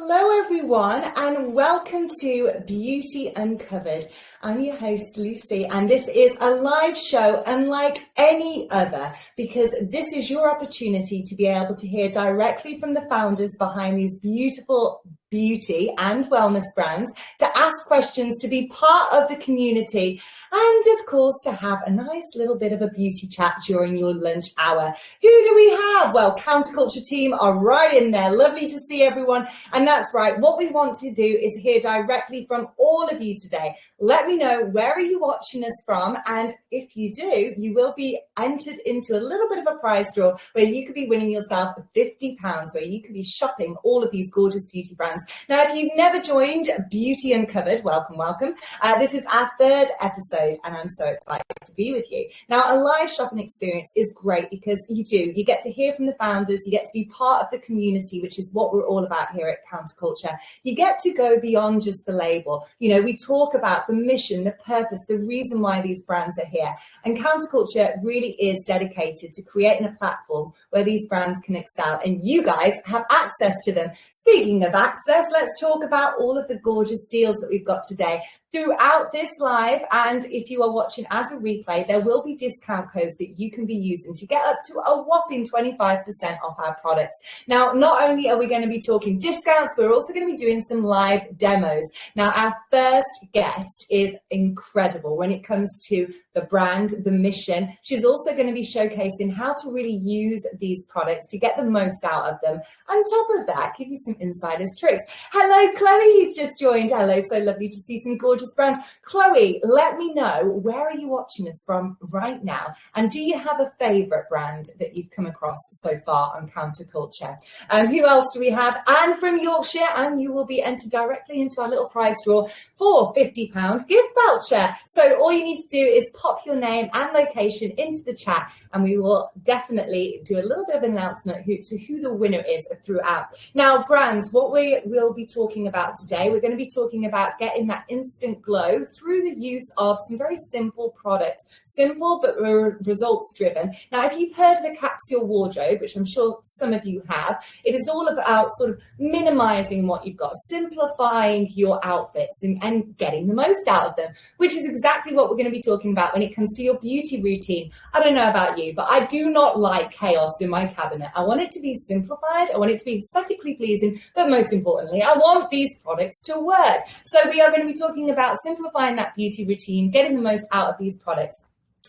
Hello everyone and welcome to Beauty Uncovered. I'm your host Lucy and this is a live show unlike any other because this is your opportunity to be able to hear directly from the founders behind these beautiful beauty and wellness brands, to ask questions, to be part of the community, and of course to have a nice little bit of a beauty chat during your lunch hour. Who do we have? Well, Counterculture team are right in there. Lovely to see everyone. And that's right, what we want to do is hear directly from all of you today. Let me know, where are you watching us from? And if you do, you will be entered into a little bit of a prize draw where you could be winning yourself £50, where you could be shopping all of these gorgeous beauty brands. Now, if you've never joined Beauty Uncovered, welcome, welcome. This is our third episode and I'm so excited to be with you. Now, a live shopping experience is great because you get to hear from the founders, you get to be part of the community, which is what we're all about here at Counterculture. You get to go beyond just the label. You know, we talk about the mission, the purpose, the reason why these brands are here. And Counterculture really is dedicated to creating a platform where these brands can excel and you guys have access to them. Speaking of access, let's talk about all of the gorgeous deals that we've got today throughout this live. And if you are watching as a replay, there will be discount codes that you can be using to get up to a whopping 25% off our products. Now, not only are we going to be talking discounts, we're also going to be doing some live demos. Now, our first guest is incredible when it comes to the brand, the mission. She's also going to be showcasing how to really use these products to get the most out of them. On top of that, give you some insider's tricks. Hello, Chloe, who's just joined. Hello, so lovely to see some gorgeous brands. Chloe, let me know, where are you watching us from right now? And do you have a favorite brand that you've come across so far on Counterculture? Who else do we have? Anne from Yorkshire, and you will be entered directly into our little prize draw for £50 gift voucher. So all you need to do is pop your name and location into the chat and we will definitely do a little bit of an announcement who the winner is throughout. Now, brands, what we will be talking about today, we're going to be talking about getting that instant glow through the use of some very simple products. Simple, but results driven. Now, if you've heard of a capsule wardrobe, which I'm sure some of you have, it is all about sort of minimizing what you've got, simplifying your outfits and getting the most out of them, which is exactly what we're going to be talking about when it comes to your beauty routine. I don't know about you, but I do not like chaos in my cabinet. I want it to be simplified. I want it to be aesthetically pleasing, but most importantly, I want these products to work. So we are going to be talking about simplifying that beauty routine, getting the most out of these products.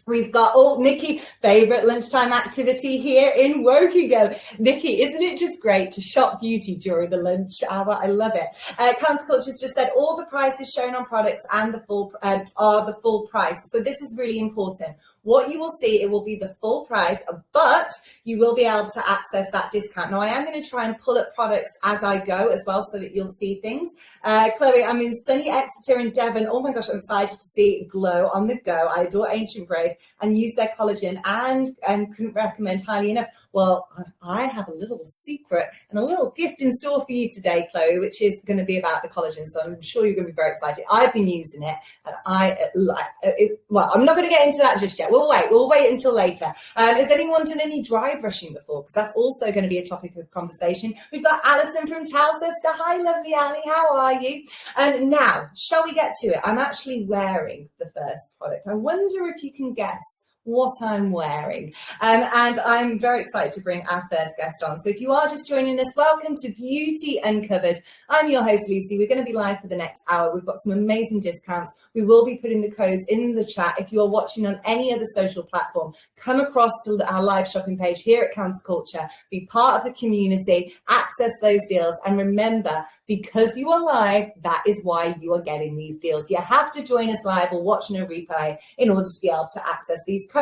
We've got Nikki, favourite lunchtime activity here in Wokingham. Nikki, isn't it just great to shop beauty during the lunch hour? I love it. Counterculture's just said all the prices shown on products and the full are the full price. So this is really important. What you will see, it will be the full price, but you will be able to access that discount. Now, I am going to try and pull up products as I go as well so that you'll see things. Chloe, I'm in sunny Exeter in Devon. Oh my gosh, I'm excited to see Glow on the go. I adore Ancient Brave and use their collagen and couldn't recommend highly enough. Well, I have a little secret and a little gift in store for you today, Chloe, which is going to be about the collagen. So I'm sure you're going to be very excited. I've been using it and I like it. Well, I'm not going to get into that just yet. We'll wait until later. Has anyone done any dry brushing before? Because that's also going to be a topic of conversation. We've got Alison from Towcester. Hi, lovely Ali. How are you? And now, shall we get to it? I'm actually wearing the first product. I wonder if you can guess what I'm wearing. And I'm very excited to bring our first guest on. So if you are just joining us, welcome to Beauty Uncovered. I'm your host, Lucy. We're going to be live for the next hour. We've got some amazing discounts. We will be putting the codes in the chat. If you are watching on any other social platform, come across to our live shopping page here at Counterculture, be part of the community, access those deals. And remember, because you are live, that is why you are getting these deals. You have to join us live or watching a replay in order to be able to access these codes.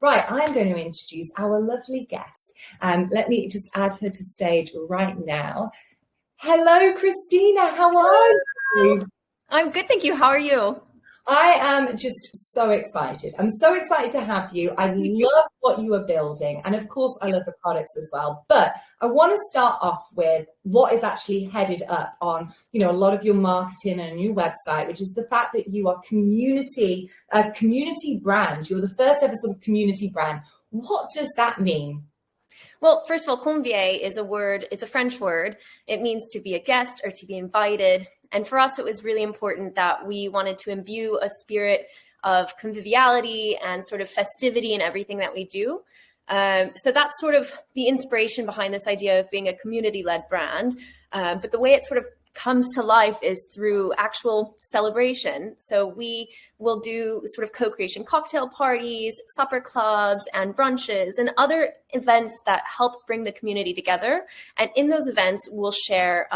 Right, I'm going to introduce our lovely guest. Let me just add her to stage right now. Hello, Christina. How are you? I'm good, thank you. How are you? I am just so excited. I'm so excited to have you. I love what you are building. And of course, I love the products as well. But I want to start off with what is actually headed up on, a lot of your marketing and your website, which is the fact that you are a community brand. You're the first ever sort of community brand. What does that mean? Well, first of all, convier is a word, it's a French word. It means to be a guest or to be invited. And for us, it was really important that we wanted to imbue a spirit of conviviality and sort of festivity in everything that we do. So that's sort of the inspiration behind this idea of being a community-led brand. But the way it sort of comes to life is through actual celebration. So we will do sort of co-creation cocktail parties, supper clubs, and brunches, and other events that help bring the community together. And in those events, we'll share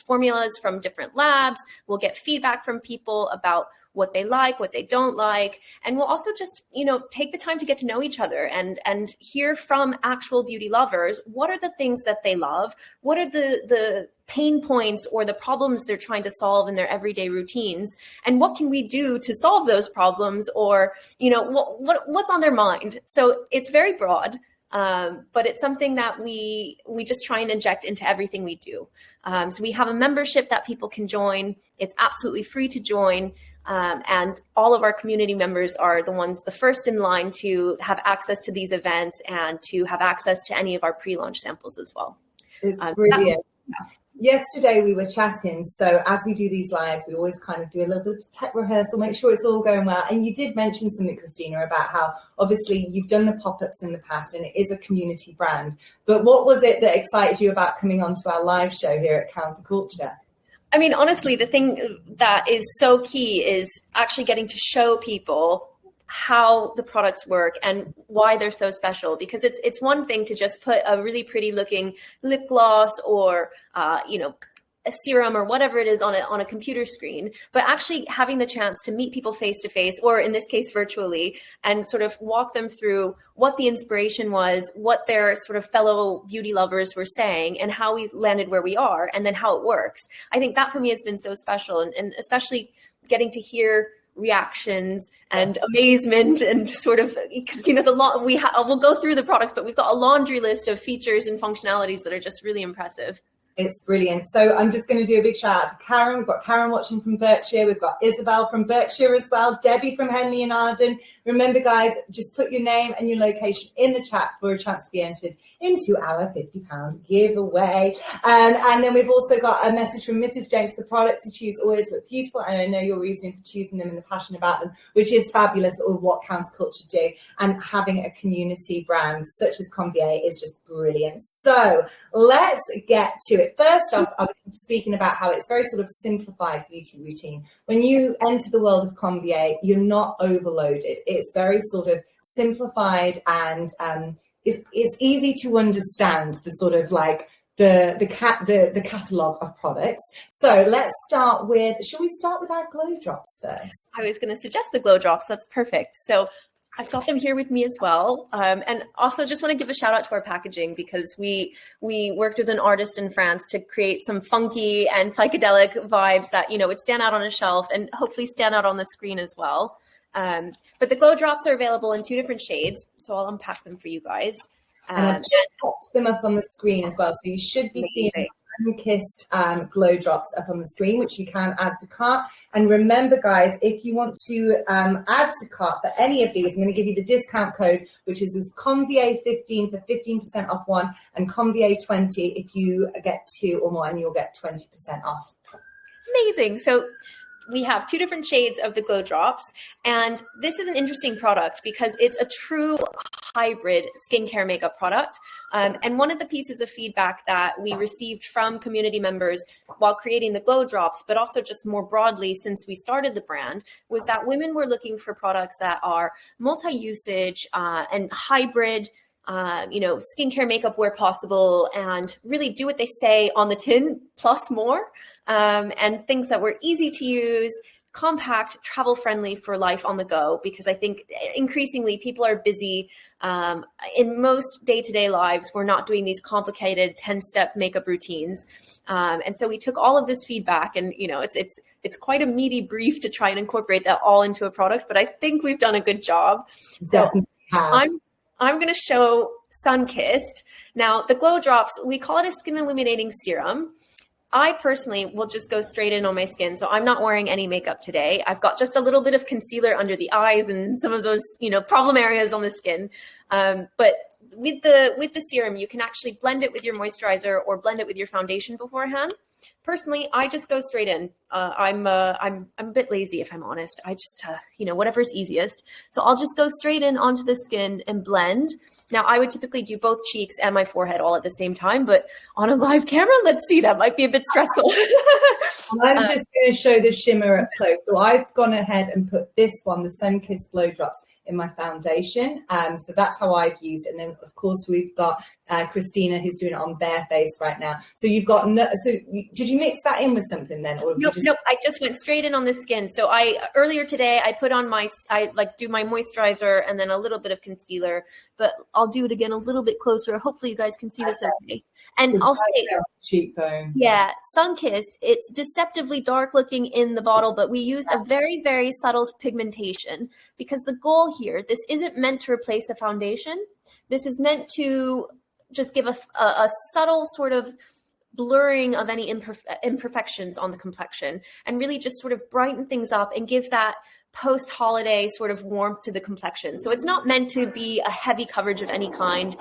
formulas from different labs. We'll get feedback from people about what they like, what they don't like. And we'll also just, take the time to get to know each other and hear from actual beauty lovers. What are the things that they love? What are the pain points or the problems they're trying to solve in their everyday routines? And what can we do to solve those problems? Or, what's on their mind? So it's very broad. But it's something that we just try and inject into everything we do. So we have a membership that people can join. It's absolutely free to join. And all of our community members are the first in line to have access to these events and to have access to any of our pre-launch samples as well. It's brilliant. Yesterday we were chatting, so as we do these lives, we always kind of do a little bit of tech rehearsal, make sure it's all going well. And you did mention something, Christina, about how obviously you've done the pop-ups in the past and it is a community brand. But what was it that excited you about coming onto our live show here at Counterculture? I mean, honestly, the thing that is so key is actually getting to show people how the products work and why they're so special, because it's one thing to just put a really pretty looking lip gloss or a serum or whatever it is on a computer screen, but actually having the chance to meet people face to face, or in this case virtually, and sort of walk them through what the inspiration was, what their sort of fellow beauty lovers were saying, and how we landed where we are, and then how it works. I think that for me has been so special, and especially getting to hear reactions and amazement, and sort of, because we'll go through the products, but we've got a laundry list of features and functionalities that are just really impressive. It's brilliant. So I'm just going to do a big shout out to Karen. We've got Karen watching from Berkshire. We've got Isabel from Berkshire as well. Debbie from Henley and Arden. Remember, guys, just put your name and your location in the chat for a chance to be entered into our £50 giveaway. And then we've also got a message from Mrs. Jenks. The products you choose always look beautiful, and I know your reasoning for choosing them and the passion about them, which is fabulous, or what Counterculture do. And having a community brand such as Convie is just brilliant. So let's get to it. First off, I was speaking about how it's very sort of simplified beauty routine. When you enter the world of Convie, you're not overloaded. It's very sort of simplified, and it's easy to understand the sort of like the catalogue of products. So let's start with, shall we start with our glow drops first? I was going to suggest the glow drops. That's perfect. So I've got them here with me as well. And also just want to give a shout out to our packaging, because we worked with an artist in France to create some funky and psychedelic vibes that, would stand out on a shelf and hopefully stand out on the screen as well. But the glow drops are available in 2 different shades. So I'll unpack them for you guys. And I've just popped them up on the screen as well. So you should be seeing sun-kissed glow drops up on the screen, which you can add to cart. And remember, guys, if you want to add to cart for any of these, I'm going to give you the discount code, which is Convie15 for 15% off one, and Convie20 if you get 2 or more, and you'll get 20% off. Amazing. So we have 2 different shades of the glow drops, and this is an interesting product because it's a true hybrid skincare makeup product. And one of the pieces of feedback that we received from community members while creating the glow drops, but also just more broadly since we started the brand, was that women were looking for products that are multi-usage and hybrid, skincare makeup where possible, and really do what they say on the tin plus more. And things that were easy to use, compact, travel friendly for life on the go, because I think increasingly people are busy. In most day-to-day lives, we're not doing these complicated 10-step makeup routines. And so we took all of this feedback, and it's quite a meaty brief to try and incorporate that all into a product, but I think we've done a good job. So I'm going to show Sun-Kissed. Now, the glow drops, we call it a skin illuminating serum. I personally will just go straight in on my skin. So I'm not wearing any makeup today. I've got just a little bit of concealer under the eyes and some of those, problem areas on the skin. But with the serum, you can actually blend it with your moisturizer or blend it with your foundation beforehand. Personally, I just go straight in. I'm a bit lazy, if I'm honest. I just whatever's easiest. So I'll just go straight in onto the skin and blend. Now, I would typically do both cheeks and my forehead all at the same time, but on a live camera, let's see, that might be a bit stressful. I'm just going to show the shimmer up close. So I've gone ahead and put this one, the Sun Kissed Glow Drops, in my foundation. So that's how I've used it. And then, of course, we've got Christina, who's doing it on bare face right now. So you've got, did you mix that in with something then? Or Nope, I just went straight in on the skin. So earlier today, I put on I do my moisturizer and then a little bit of concealer, but I'll do it again a little bit closer. Hopefully you guys can see this okay. And I'll say, cheekbone. Yeah, Sun-Kissed, it's deceptively dark looking in the bottle, but we used a very, very subtle pigmentation because the goal here, this isn't meant to replace the foundation. This is meant to just give a subtle sort of blurring of any imperfections on the complexion and really just sort of brighten things up and give that post-holiday sort of warmth to the complexion. So it's not meant to be a heavy coverage of any kind.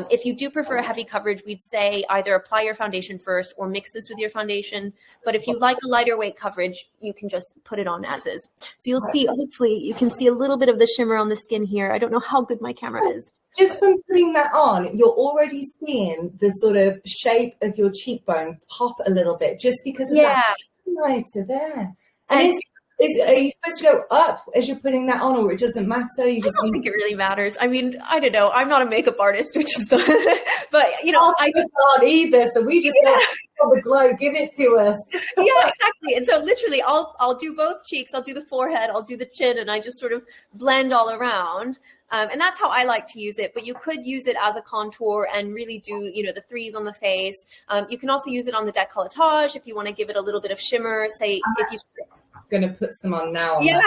If you do prefer a heavy coverage, we'd say either apply your foundation first or mix this with your foundation. But if you like a lighter weight coverage, you can just put it on as is. So you'll see, hopefully you can see a little bit of the shimmer on the skin here. I don't know how good my camera is. Just from putting that on, you're already seeing the sort of shape of your cheekbone pop a little bit just because of that lighter there. And are you supposed to go up as you're putting that on, or it doesn't matter? I don't think it really matters. I mean, I don't know. I'm not a makeup artist, which is but I not either. So we just the glow, give it to us. Yeah, exactly. And so literally, I'll do both cheeks. I'll do the forehead. I'll do the chin, and I just sort of blend all around. And that's how I like to use it. But you could use it as a contour and really do, the threes on the face. You can also use it on the décolletage if you want to give it a little bit of shimmer. Say if you. Going to put some on now. Yeah,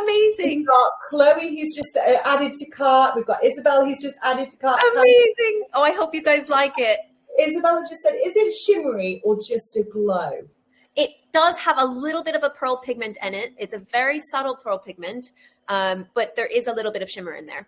amazing. We've got Chloe, who's just added to cart. We've got Isabel, who's just added to cart. Amazing. Oh, I hope you guys like it. Isabella's just said, is it shimmery or just a glow? It does have a little bit of a pearl pigment in it. It's a very subtle pearl pigment, but there is a little bit of shimmer in there.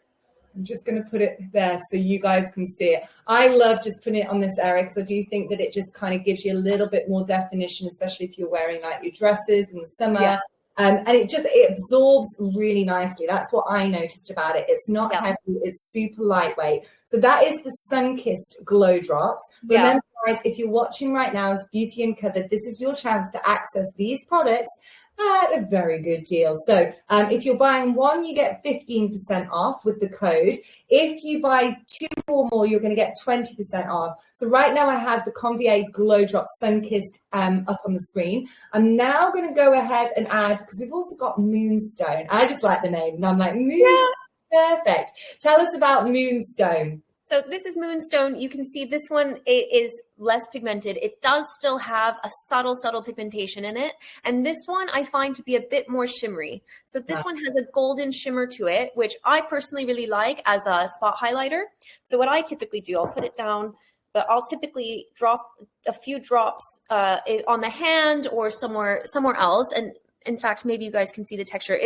I'm just going to put it there so you guys can see it. I love just putting it on this area because I do think that it just kind of gives you a little bit more definition, especially if you're wearing like your dresses in the summer. Yeah. And it absorbs really nicely. That's what I noticed about it. It's not heavy. It's super lightweight. So that is the Sun-Kissed Glow Drops. Remember, guys, if you're watching right now, it's Beauty Uncovered. This is your chance to access these products at a very good deal. So if you're buying one, you get 15% off with the code. If you buy two or more, you're going to get 20% off. So right now I have the Convie Glow Drop Sun-Kissed up on the screen. I'm now going to go ahead and add, because we've also got Moonstone. I just like the name. And I'm like, Moonstone, perfect. Tell us about Moonstone. So this is Moonstone. You can see this one, it is less pigmented. It does still have a subtle pigmentation in it. And this one I find to be a bit more shimmery. So this one has a golden shimmer to it, which I personally really like as a spot highlighter. So what I typically do, I'll put it down, but I'll typically drop a few drops on the hand or somewhere else. And in fact, maybe you guys can see the texture.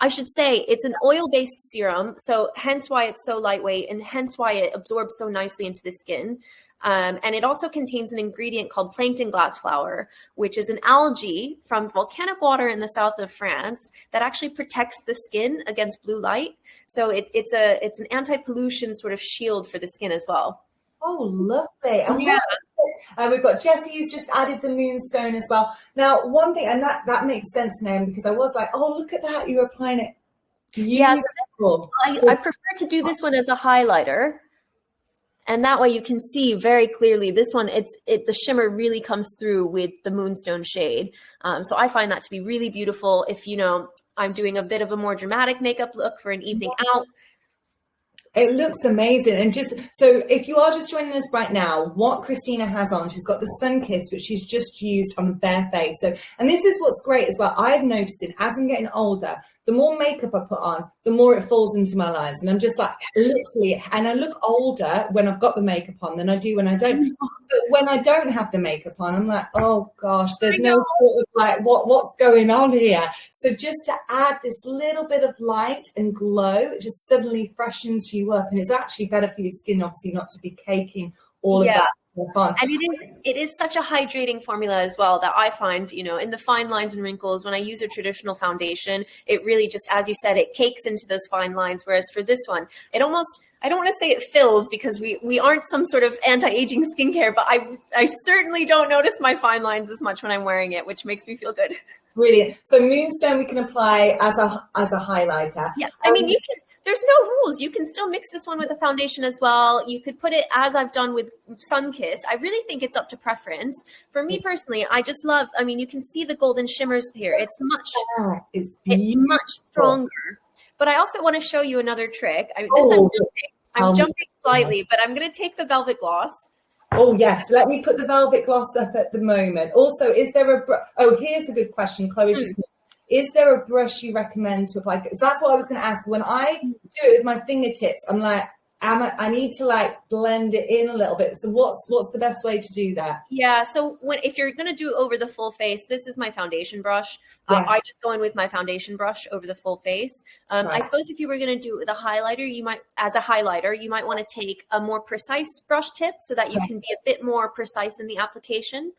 I should say it's an oil-based serum, so hence why it's so lightweight and hence why it absorbs so nicely into the skin. And it also contains an ingredient called plankton glassflower, which is an algae from volcanic water in the south of France that actually protects the skin against blue light. So it's an anti-pollution sort of shield for the skin as well. Oh, lovely. And we've got Jessie who's just added the Moonstone as well. Now, one thing, and that makes sense now because I was like, oh, look at that. You're applying it. Yeah, so I prefer to do this one as a highlighter. And that way you can see very clearly this one, the shimmer really comes through with the Moonstone shade. So I find that to be really beautiful if, I'm doing a bit of a more dramatic makeup look for an evening out. It looks amazing. And just so if you are just joining us right now, what Christina has on, she's got the Sun-Kissed, which she's just used on a bare face. So, and this is what's great as well. I've noticed it as I'm getting older, the more makeup I put on, the more it falls into my lines. And I'm just like, literally, and I look older when I've got the makeup on than I do when I don't. But when I don't have the makeup on, I'm like, oh gosh, there's no sort of like, what's going on here? So just to add this little bit of light and glow, it just suddenly freshens you up. And it's actually better for your skin, obviously, not to be caking all of that. And it is such a hydrating formula as well that I find, in the fine lines and wrinkles, when I use a traditional foundation, it really just, as you said, it cakes into those fine lines. Whereas for this one, it almost, I don't want to say it fills, because we aren't some sort of anti-aging skincare, but I certainly don't notice my fine lines as much when I'm wearing it, which makes me feel good. Brilliant. So Moonstone we can apply as a highlighter. Yeah, I mean, you can. There's no rules. You can still mix this one with a foundation as well. You could put it, as I've done with Sunkissed. I really think it's up to preference. For me personally, I just love, I mean, you can see the golden shimmers here. It's much stronger. But I also want to show you another trick. I'm jumping slightly, but I'm going to take the Velvet Gloss. Oh, yes. Let me put the Velvet Gloss up at the moment. Also, is there here's a good question. Chloe just is there a brush you recommend to apply? Because that's what I was going to ask. When I do it with my fingertips, I'm like, I need to like blend it in a little bit. So what's the best way to do that? Yeah. So if you're going to do over the full face, this is my foundation brush. Yes. I just go in with my foundation brush over the full face. Right. I suppose if you were going to do it with a highlighter, you might want to take a more precise brush tip so that you can be a bit more precise in the application.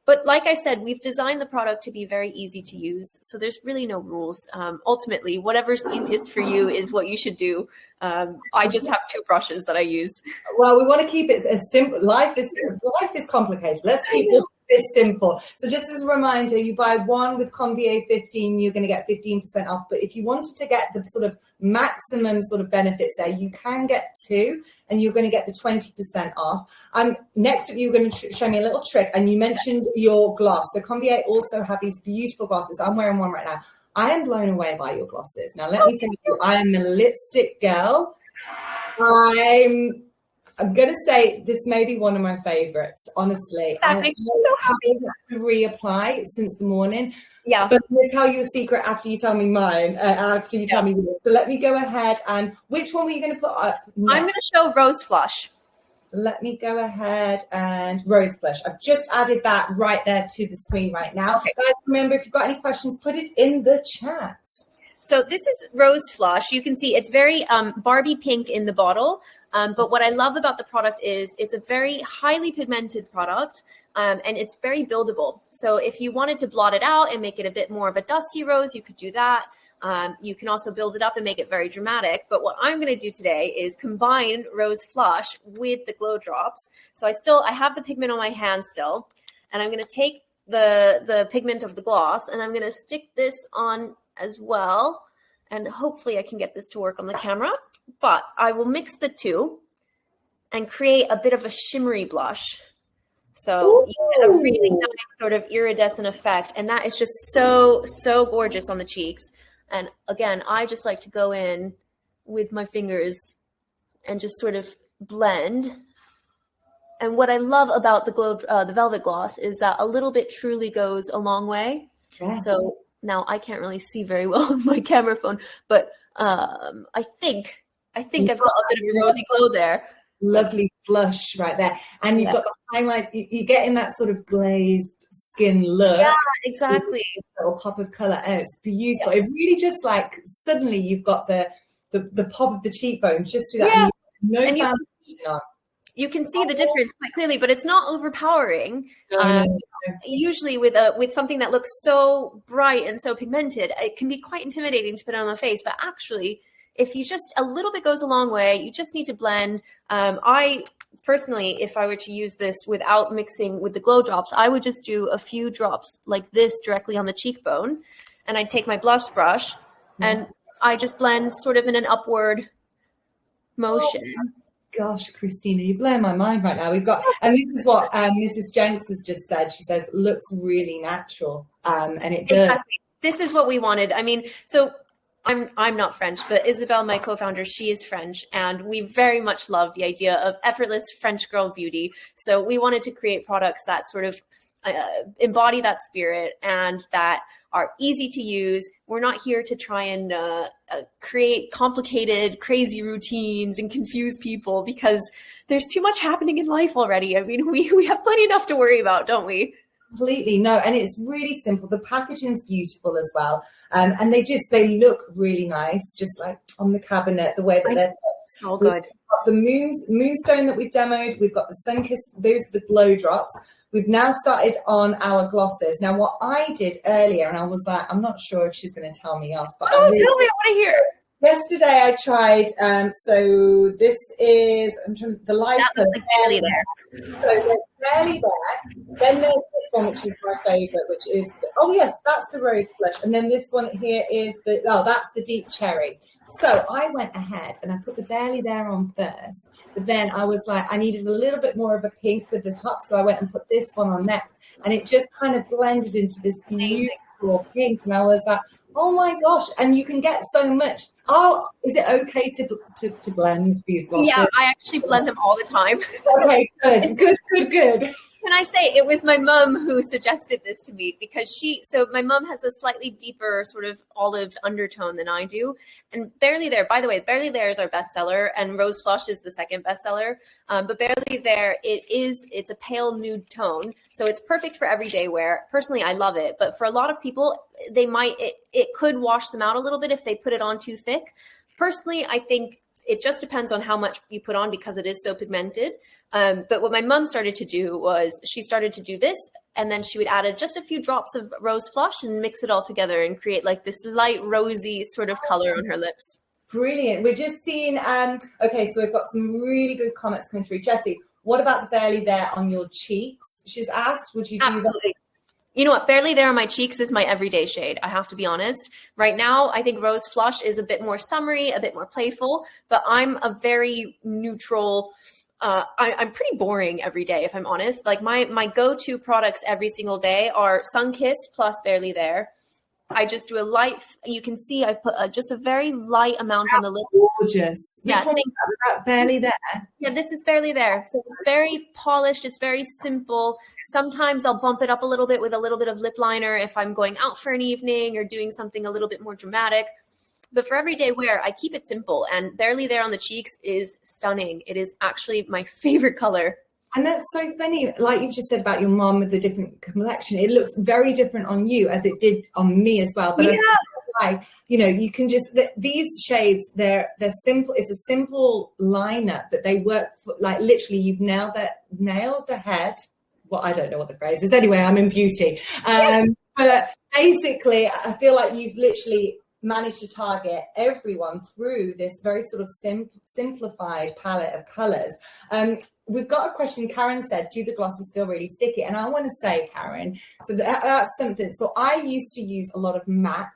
But like I said, we've designed the product to be very easy to use. So there's really no rules. Ultimately, whatever's easiest for you is what you should do. I just have 2 brushes that I use. Well, we want to keep it as simple. Life is complicated. Let's keep this simple. So just as a reminder, you buy one with Convie 15, you're going to get 15% off. But if you wanted to get the sort of maximum sort of benefits there, you can get 2 and you're going to get the 20% off. Next, you're going to show me a little trick. And you mentioned your gloss. So Convie also have these beautiful glosses. I'm wearing one right now. I am blown away by your glosses. Now, let me tell you, I am a lipstick girl. I'm going to say this may be one of my favorites, honestly. That makes me so happy. To reapply since the morning. Yeah. But I'm going to tell you a secret after you tell me mine, after you tell me yours. So let me go ahead and which one were you going to put up next? I'm going to show Rose Flush. So let me go ahead and Rose Flush. I've just added that right there to the screen right now. Okay. Guys, remember, if you've got any questions, put it in the chat. So this is Rose Flush. You can see it's very Barbie pink in the bottle. But what I love about the product is it's a very highly pigmented product and it's very buildable. So if you wanted to blot it out and make it a bit more of a dusty rose, you could do that. You can also build it up and make it very dramatic. But what I'm going to do today is combine Rose Flush with the glow drops. So I have the pigment on my hand still, and I'm going to take the pigment of the gloss and I'm going to stick this on as well. And hopefully I can get this to work on the camera, but I will mix the 2 and create a bit of a shimmery blush. So you get a really nice sort of iridescent effect. And that is just so, so gorgeous on the cheeks. And again, I just like to go in with my fingers and just sort of blend. And what I love about the Velvet Gloss is that a little bit truly goes a long way. Yes. So now I can't really see very well with my camera phone, but I think I've got a bit of a rosy glow there. Lovely blush right there. And you've got the highlight, you're getting that sort of glazed skin look. Yeah, exactly. A little pop of color. And it's beautiful. Yeah. It really just like suddenly you've got the pop of the cheekbone just through that. Yeah. No foundation on. You can see the difference quite clearly, but it's not overpowering. Usually with something that looks so bright and so pigmented, it can be quite intimidating to put on the face. But actually, if you just a little bit goes a long way, you just need to blend. I personally, if I were to use this without mixing with the glow drops, I would just do a few drops like this directly on the cheekbone. And I'd take my blush brush and I just blend sort of in an upward motion. Gosh, Christina, you're blowing my mind right now. We've got, and this is what Mrs. Jenks has just said. She says, looks really natural. And it does. Exactly. This is what we wanted. I mean, so I'm not French, but Isabelle, my co-founder, she is French. And we very much love the idea of effortless French girl beauty. So we wanted to create products that sort of embody that spirit and that are easy to use. We're not here to try and create complicated, crazy routines and confuse people, because there's too much happening in life already. I mean, we have plenty enough to worry about, don't we? Completely. No, and it's really simple. The packaging's beautiful as well. And they look really nice, just like on the cabinet, the way that they're so good. We've got the moonstone that we've demoed. We've got the sun-kissed, those are the glow drops. We've now started on our glosses. Now, what I did earlier, and I was like, I'm not sure if she's going to tell me off, but tell me, I want to hear. Yesterday I tried, so this is, the light. That looks like barely there. So there's barely there. Then there's this one, which is my favourite, which is, oh yes, that's the rose flesh. And then this one here is that's the deep cherry. So I went ahead and I put the barely there on first, but then I was like, I needed a little bit more of a pink with the top, so I went and put this one on next, and it just kind of blended into this beautiful pink, and I was like, oh my gosh. And you can get so much. Oh, is it okay to blend these glosses? Yeah, I actually blend them all the time. Okay, good. Can I say, it was my mom who suggested this to me, because my mom has a slightly deeper sort of olive undertone than I do. And Barely There, by the way, Barely There is our bestseller, and Rose Flush is the second bestseller. But Barely There, it's a pale nude tone. So it's perfect for everyday wear. Personally, I love it. But for a lot of people, it could wash them out a little bit if they put it on too thick. Personally, I think it just depends on how much you put on, because it is so pigmented. But what my mom started to do was she started to do this, and then she would add just a few drops of Rose Flush and mix it all together and create like this light rosy sort of color on her lips. Brilliant. We're just seeing, okay, so we've got some really good comments coming through. Jessie, what about the Barely There on your cheeks? She's asked, would you do Absolutely. that? You know what? Barely There on my cheeks is my everyday shade. I have to be honest. Right now, I think Rose Flush is a bit more summery, a bit more playful, but I'm a very neutral. I'm pretty boring every day, if I'm honest. Like my go-to products every single day are Sun-Kissed plus Barely There. I just do a light. You can see I've put just a very light amount on the lip. Gorgeous. Yeah, Which one is that? Barely There? Yeah, this is Barely There. So it's very polished. It's very simple. Sometimes I'll bump it up a little bit with a little bit of lip liner if I'm going out for an evening or doing something a little bit more dramatic. But for everyday wear, I keep it simple. And Barely There on the cheeks is stunning. It is actually my favorite color. And that's so funny, like you've just said about your mom with the different complexion. It looks very different on you as it did on me as well. But yeah. You can just, these shades, they're simple. It's a simple lineup, but they work for, like literally you've nailed the head. Well, I don't know what the phrase is. Anyway, I'm in beauty. But basically, I feel like you've literally managed to target everyone through this very sort of simplified palette of colors. We've got a question. Karen said, do the glosses feel really sticky? And I want to say, Karen, so that's something. So I used to use a lot of matte,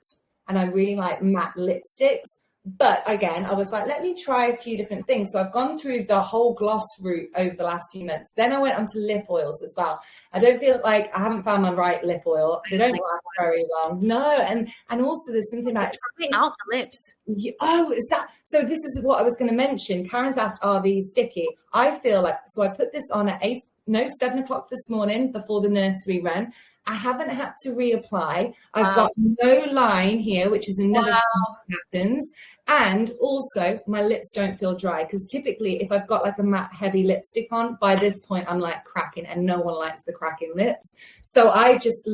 and I really like matte lipsticks. But again, I was like, let me try a few different things. So I've gone through the whole gloss route over the last few months. Then I went on to lip oils as well. I don't feel like I haven't found my right lip oil. They don't last very long. No. And also there's something about out the lips. Oh, is that? So this is what I was going to mention. Karen's asked, are these sticky? I feel like, so I put this on at 7 o'clock this morning before the nursery run. I haven't had to reapply. I've got no line here, which is another thing that happens. And also my lips don't feel dry, because typically if I've got like a matte heavy lipstick on, by this point I'm like cracking, and no one likes the cracking lips. So I just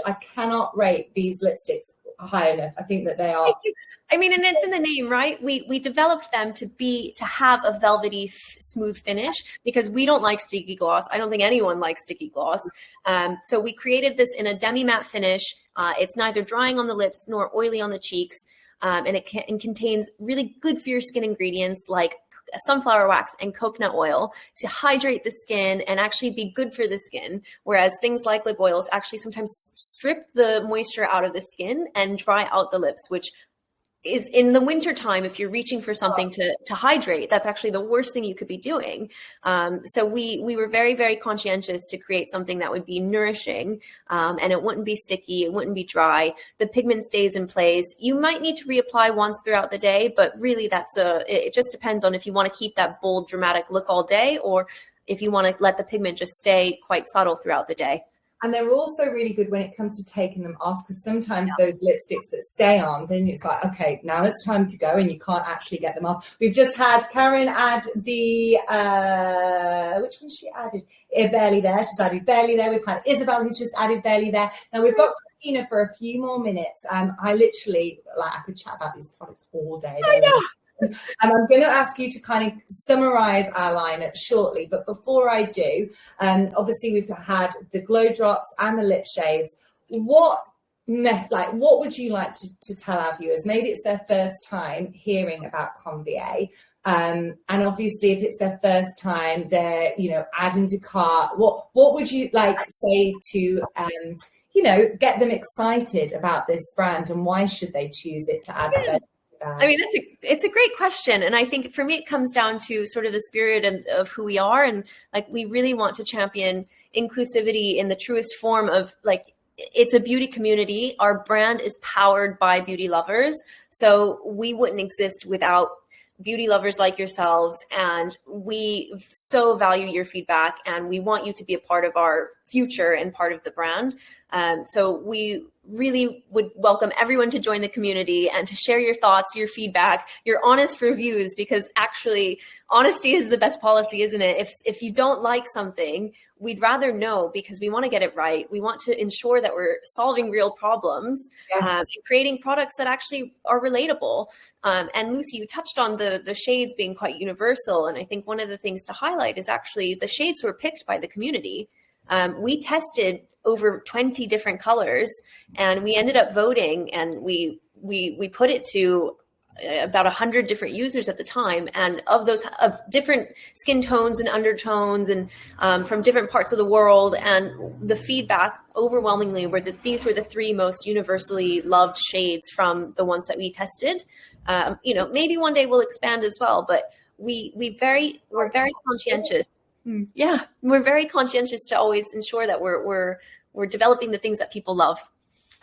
I cannot rate these lipsticks high enough. I think that they are. I mean, and it's in the name, right? We developed them to have a velvety, smooth finish, because we don't like sticky gloss. I don't think anyone likes sticky gloss. So we created this in a demi-matte finish. It's neither drying on the lips nor oily on the cheeks. And it contains really good for your skin ingredients like sunflower wax and coconut oil to hydrate the skin and actually be good for the skin. Whereas things like lip oils actually sometimes strip the moisture out of the skin and dry out the lips, which is in the wintertime, if you're reaching for something to hydrate, that's actually the worst thing you could be doing. So we were very, very conscientious to create something that would be nourishing, and it wouldn't be sticky, it wouldn't be dry. The pigment stays in place. You might need to reapply once throughout the day, but really it just depends on if you want to keep that bold, dramatic look all day, or if you want to let the pigment just stay quite subtle throughout the day. And they're also really good when it comes to taking them off, because sometimes those lipsticks that stay on, then it's like, okay, now it's time to go, and you can't actually get them off. We've just had Karen add the, which one she added? Barely There. She's added Barely There. We've had Isabel, who's just added Barely There. Now we've got Christina for a few more minutes. I literally, I could chat about these products all day. I know. And I'm going to ask you to kind of summarize our lineup shortly. But before I do, obviously we've had the glow drops and the lip shades. What would you like to tell our viewers? Maybe it's their first time hearing about Convie. And obviously if it's their first time, they're, adding to cart. What would you like to say to, get them excited about this brand, and why should they choose it to add to their? I mean, it's a great question. And I think for me, it comes down to sort of the spirit of who we are. And we really want to champion inclusivity in the truest form of it's a beauty community. Our brand is powered by beauty lovers. So we wouldn't exist without beauty lovers like yourselves. And we so value your feedback, and we want you to be a part of our future and part of the brand. So we really would welcome everyone to join the community and to share your thoughts, your feedback, your honest reviews, because actually honesty is the best policy, isn't it? If you don't like something, we'd rather know, because we want to get it right. We want to ensure that we're solving real problems, and creating products that actually are relatable. And Lucy, you touched on the shades being quite universal. And I think one of the things to highlight is actually the shades were picked by the community. We tested over 20 different colors, and we ended up voting, and we put it to about 100 different users at the time, and of different skin tones and undertones, and from different parts of the world. And the feedback overwhelmingly were that these were the three most universally loved shades from the ones that we tested. Maybe one day we'll expand as well, but we're very conscientious. Yeah, we're very conscientious to always ensure that we're developing the things that people love.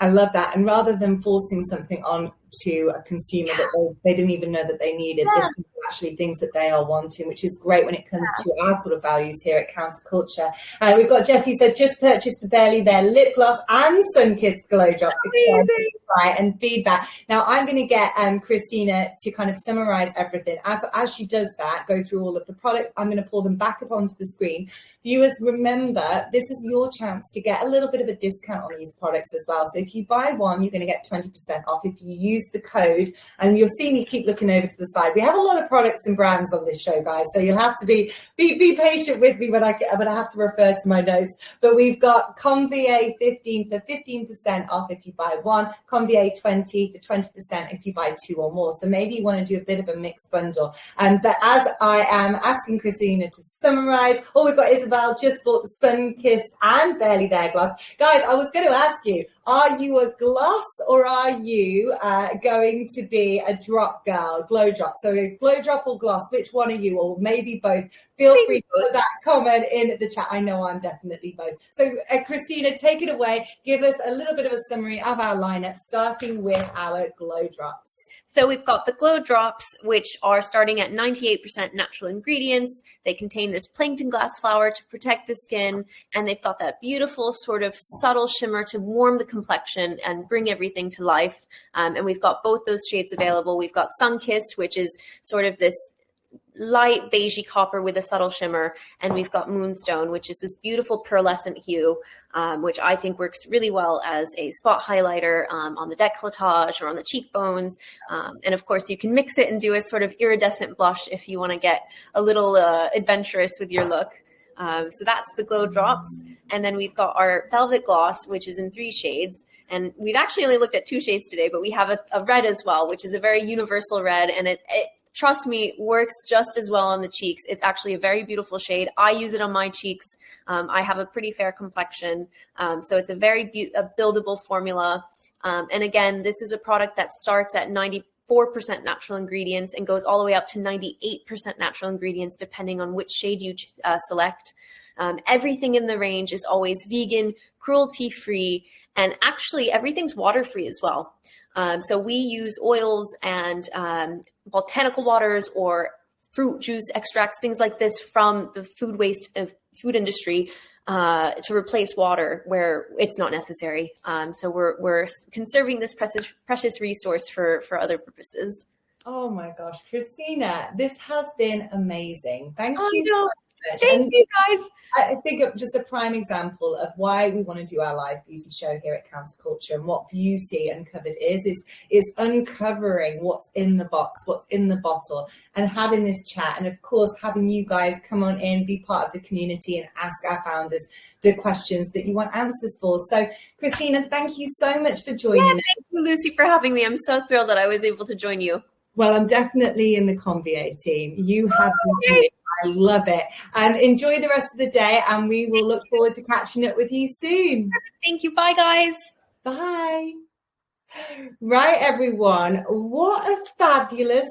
I love that. And rather than forcing something on to a consumer that they didn't even know that they needed, this is actually things that they are wanting, which is great when it comes to our sort of values here at Counterculture. We've got Jessie said, just purchased the Barely There lip gloss and sun-kissed glow drops. Amazing. And feedback. Now I'm going to get Christina to kind of summarize everything. As she does that, go through all of the products, I'm going to pull them back up onto the screen. Viewers, remember, this is your chance to get a little bit of a discount on these products as well. So if you buy one, you're going to get 20% off if you use the code. And you'll see me keep looking over to the side. We have a lot of products and brands on this show, guys, so you'll have to be patient with me when I have to refer to my notes. But we've got Convie 15 for 15% off if you buy one, Convie 20 for 20% if you buy two or more. So maybe you want to do a bit of a mixed bundle. But as I am asking Christina to summarize, we've got Isabel just bought the sun-kissed and Barely There gloss. Guys, I was going to ask you, are you a gloss or are you going to be a drop girl, glow drop? So a glow drop or gloss, which one are you? Or maybe both. Feel free to put that comment in the chat. I know I'm definitely both. So Christina, take it away. Give us a little bit of a summary of our lineup, starting with our glow drops. So we've got the glow drops, which are starting at 98% natural ingredients. They contain this plankton glass flower to protect the skin, and they've got that beautiful sort of subtle shimmer to warm the complexion and bring everything to life. And we've got both those shades available. We've got Sun-Kissed, which is sort of this light beigey copper with a subtle shimmer, and we've got Moonstone, which is this beautiful pearlescent hue, which I think works really well as a spot highlighter on the décolletage or on the cheekbones. And of course, you can mix it and do a sort of iridescent blush if you want to get a little adventurous with your look. So that's the glow drops. And then we've got our Velvet Gloss, which is in 3 shades. And we've actually only looked at 2 shades today, but we have a red as well, which is a very universal red. And it trust me, works just as well on the cheeks. It's actually a very beautiful shade. I use it on my cheeks. I have a pretty fair complexion. So it's a very buildable formula. And again, this is a product that starts at 94% natural ingredients and goes all the way up to 98% natural ingredients, depending on which shade you select. Everything in the range is always vegan, cruelty-free, and actually everything's water-free as well. So we use oils and botanical waters or fruit juice extracts, things like this from the food waste of food industry to replace water where it's not necessary. So we're conserving this precious resource for other purposes. Oh my gosh, Christina, this has been amazing. Thank you no. so much. Thank you, guys. I think of just a prime example of why we want to do our live beauty show here at Counterculture, and what Beauty Uncovered is uncovering what's in the box, what's in the bottle, and having this chat. And of course, having you guys come on in, be part of the community, and ask our founders the questions that you want answers for. So, Christina, thank you so much for joining us. Thank you, Lucy, for having me. I'm so thrilled that I was able to join you. Well, I'm definitely in the Convie team. You have been. I love it. Enjoy the rest of the day, and we will look forward to catching up with you soon. Thank you. Bye, guys. Bye. Right, everyone. What a fabulous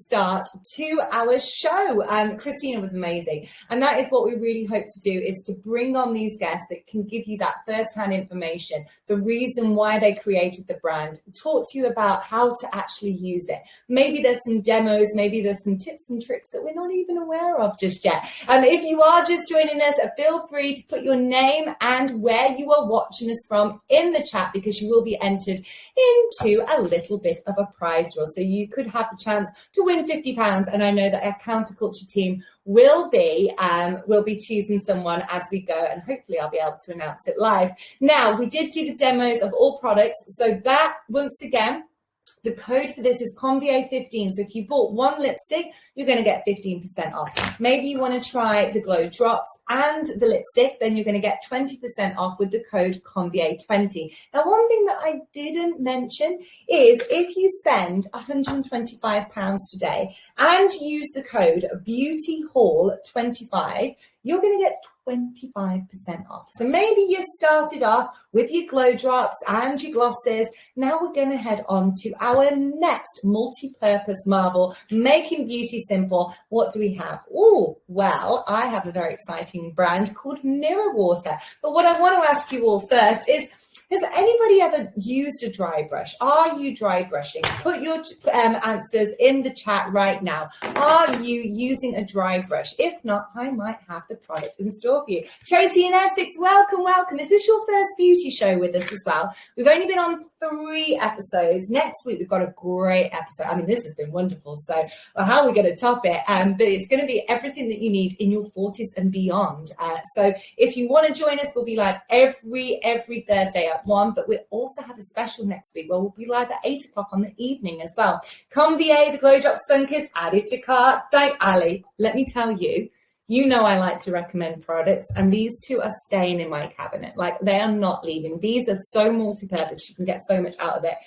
start to our show. Christina was amazing. And that is what we really hope to do, is to bring on these guests that can give you that first-hand information, the reason why they created the brand, talk to you about how to actually use it. Maybe there's some demos, maybe there's some tips and tricks that we're not even aware of just yet. If you are just joining us, feel free to put your name and where you are watching us from in the chat, because you will be entered into a little bit of a prize draw. So you could have the chance to win £50. And I know that our Counterculture team will be choosing someone as we go, and hopefully I'll be able to announce it live. Now, we did do the demos of all products. So that, once again, the code for this is Convie15. So if you bought one lipstick, you're going to get 15% off. Maybe you want to try the Glow Drops and the lipstick, then you're going to get 20% off with the code Convie20. Now, one thing that I didn't mention is if you spend £125 today and use the code BeautyHall25, you're going to get 25% off. So maybe you started off with your Glow Drops and your glosses. Now we're going to head on to our next multi-purpose marvel, making beauty simple. What do we have? Oh, well, I have a very exciting brand called Mirror Water. But what I want to ask you all first is, has anybody ever used a dry brush? Are you dry brushing? Put your answers in the chat right now. Are you using a dry brush? If not, I might have the product in store for you. Tracy in Essex, welcome, welcome. Is this your first beauty show with us as well? We've only been on 3 episodes. Next week, we've got a great episode. I mean, this has been wonderful. So how are we going to top it? But it's going to be everything that you need in your 40s and beyond. So if you want to join us, we'll be live every Thursday at 1, but we also have a special next week where we'll be live at 8 o'clock on the evening as well. Convie, the Glow Drop Sunkiss, added to cart. Thank Ali. Let me tell you, you know I like to recommend products, and these two are staying in my cabinet. Like, they are not leaving. These are so multi-purpose. You can get so much out of it.